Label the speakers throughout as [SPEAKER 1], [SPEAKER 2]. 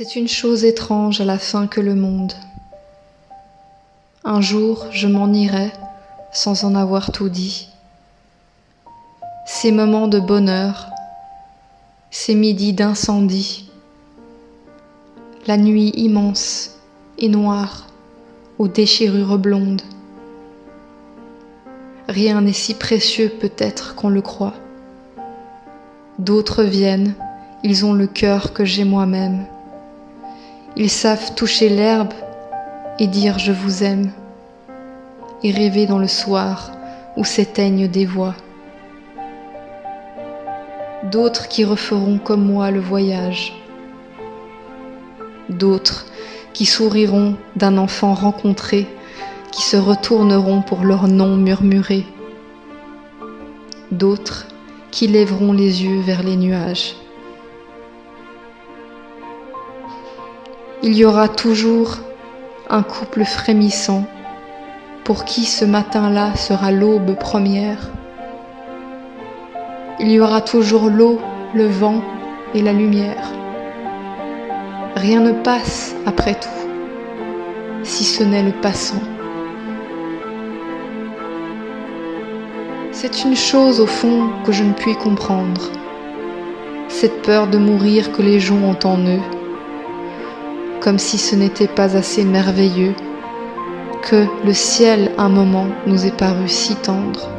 [SPEAKER 1] C'est une chose étrange à la fin que le monde. Un jour, je m'en irai sans en avoir tout dit. Ces moments de bonheur, ces midis d'incendie, la nuit immense et noire aux déchirures blondes. Rien n'est si précieux peut-être qu'on le croit. D'autres viennent, ils ont le cœur que j'ai moi-même. Ils savent toucher l'herbe et dire je vous aime, et rêver dans le soir où s'éteignent des voix. D'autres qui referont comme moi le voyage. D'autres qui souriront d'un enfant rencontré, qui se retourneront pour leur nom murmuré. D'autres qui lèveront les yeux vers les nuages. Il y aura toujours un couple frémissant pour qui ce matin-là sera l'aube première. Il y aura toujours l'eau, le vent et la lumière. Rien ne passe après tout, si ce n'est le passant. C'est une chose au fond que je ne puis comprendre, cette peur de mourir que les gens ont en eux, comme si ce n'était pas assez merveilleux, que le ciel un moment nous ait paru si tendre.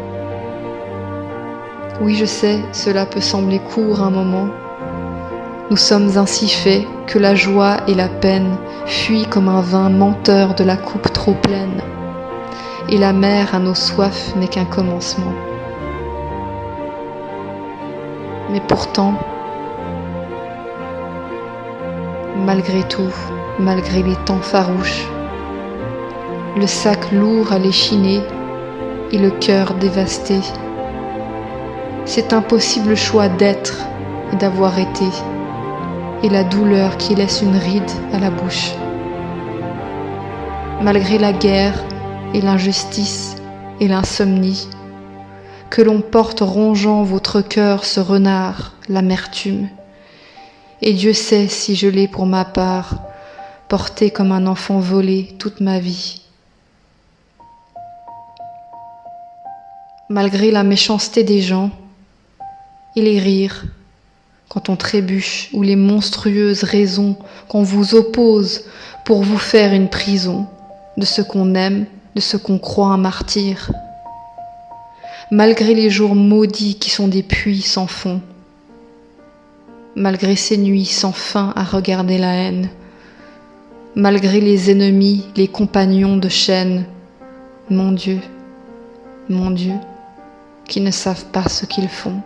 [SPEAKER 1] Oui, je sais, cela peut sembler court un moment. Nous sommes ainsi faits que la joie et la peine fuient comme un vin menteur de la coupe trop pleine, et la mer à nos soifs n'est qu'un commencement. Mais pourtant, malgré tout, malgré les temps farouches, le sac lourd à l'échiné et le cœur dévasté, cet impossible choix d'être et d'avoir été, et la douleur qui laisse une ride à la bouche. Malgré la guerre et l'injustice et l'insomnie, que l'on porte rongeant votre cœur ce renard, l'amertume, et Dieu sait si je l'ai pour ma part porté comme un enfant volé toute ma vie. Malgré la méchanceté des gens et les rires, quand on trébuche, ou les monstrueuses raisons qu'on vous oppose pour vous faire une prison de ce qu'on aime, de ce qu'on croit un martyr. Malgré les jours maudits qui sont des puits sans fond, malgré ces nuits sans fin à regarder la haine, malgré les ennemis, les compagnons de chaîne, mon Dieu, qui ne savent pas ce qu'ils font.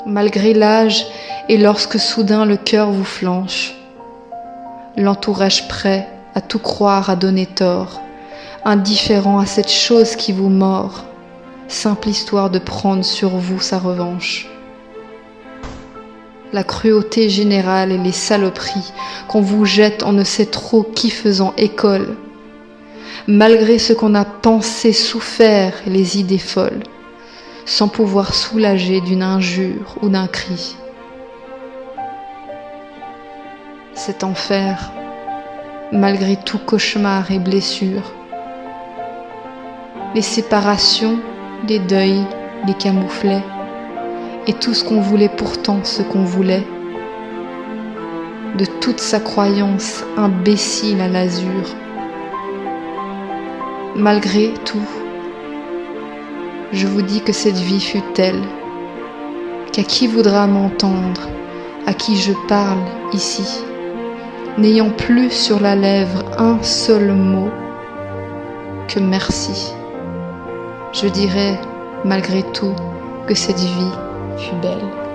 [SPEAKER 1] Malgré l'âge et lorsque soudain le cœur vous flanche, l'entourage prêt à tout croire à donner tort, indifférent à cette chose qui vous mord, simple histoire de prendre sur vous sa revanche. La cruauté générale et les saloperies qu'on vous jette en ne sait trop qui faisant école, malgré ce qu'on a pensé, souffert, les idées folles, sans pouvoir soulager d'une injure ou d'un cri. Cet enfer, malgré tout cauchemar et blessure, les séparations, les deuils, les camouflets, et tout ce qu'on voulait pourtant ce qu'on voulait, de toute sa croyance imbécile à l'azur. Malgré tout, je vous dis que cette vie fut telle qu'à qui voudra m'entendre, à qui je parle ici, n'ayant plus sur la lèvre un seul mot que merci, je dirais malgré tout que cette vie fut belle.